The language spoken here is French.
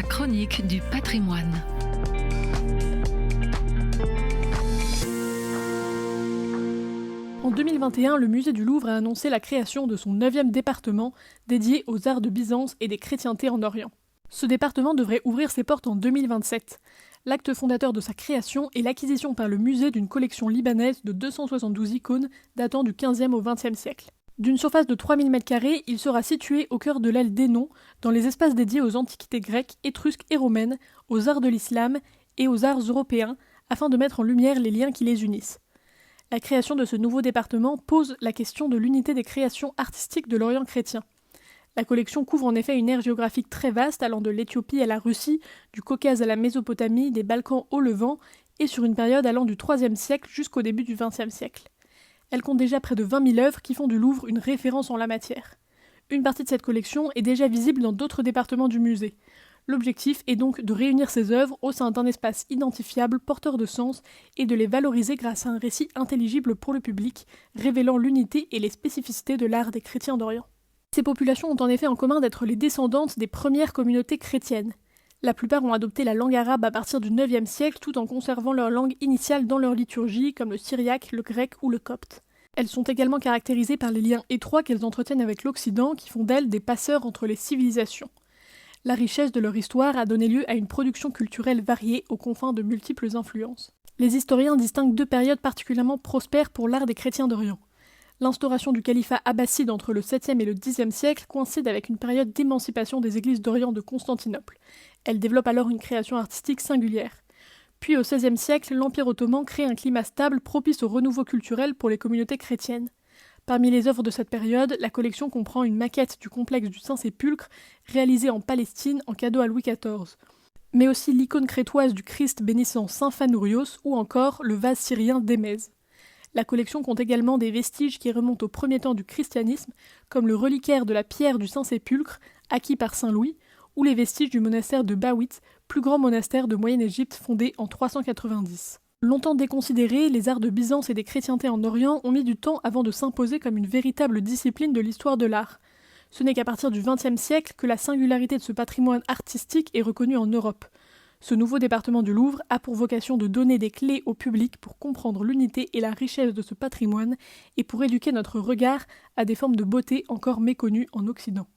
chronique du patrimoine. En 2021, le musée du Louvre a annoncé la création de son 9e département dédié aux arts de Byzance et des chrétientés en Orient. Ce département devrait ouvrir ses portes en 2027. L'acte fondateur de sa création est l'acquisition par le musée d'une collection libanaise de 272 icônes datant du 15e au 20e siècle. D'une surface de 3000 m², il sera situé au cœur de l'aile d'Hénon, dans les espaces dédiés aux antiquités grecques, étrusques et romaines, aux arts de l'islam et aux arts européens, afin de mettre en lumière les liens qui les unissent. La création de ce nouveau département pose la question de l'unité des créations artistiques de l'Orient chrétien. La collection couvre en effet une aire géographique très vaste allant de l'Éthiopie à la Russie, du Caucase à la Mésopotamie, des Balkans au Levant, et sur une période allant du IIIe siècle jusqu'au début du XXe siècle. Elle compte déjà près de 20 000 œuvres qui font du Louvre une référence en la matière. Une partie de cette collection est déjà visible dans d'autres départements du musée. L'objectif est donc de réunir ces œuvres au sein d'un espace identifiable, porteur de sens, et de les valoriser grâce à un récit intelligible pour le public, révélant l'unité et les spécificités de l'art des chrétiens d'Orient. Ces populations ont en effet en commun d'être les descendantes des premières communautés chrétiennes. La plupart ont adopté la langue arabe à partir du IXe siècle tout en conservant leur langue initiale dans leur liturgie, comme le syriaque, le grec ou le copte. Elles sont également caractérisées par les liens étroits qu'elles entretiennent avec l'Occident qui font d'elles des passeurs entre les civilisations. La richesse de leur histoire a donné lieu à une production culturelle variée aux confins de multiples influences. Les historiens distinguent deux périodes particulièrement prospères pour l'art des chrétiens d'Orient. L'instauration du califat abbasside entre le 7e et le 10e siècle coïncide avec une période d'émancipation des églises d'Orient de Constantinople. Elle développe alors une création artistique singulière. Puis au 16e siècle, l'Empire ottoman crée un climat stable propice au renouveau culturel pour les communautés chrétiennes. Parmi les œuvres de cette période, la collection comprend une maquette du complexe du Saint-Sépulcre réalisée en Palestine en cadeau à Louis XIV, mais aussi l'icône crétoise du Christ bénissant Saint Phanourios ou encore le vase syrien d'Émèse. La collection compte également des vestiges qui remontent au premier temps du christianisme, comme le reliquaire de la pierre du Saint-Sépulcre, acquis par Saint Louis, ou les vestiges du monastère de Bawit, plus grand monastère de Moyenne-Égypte fondé en 390. Longtemps déconsidérés, les arts de Byzance et des chrétientés en Orient ont mis du temps avant de s'imposer comme une véritable discipline de l'histoire de l'art. Ce n'est qu'à partir du XXe siècle que la singularité de ce patrimoine artistique est reconnue en Europe. Ce nouveau département du Louvre a pour vocation de donner des clés au public pour comprendre l'unité et la richesse de ce patrimoine et pour éduquer notre regard à des formes de beauté encore méconnues en Occident.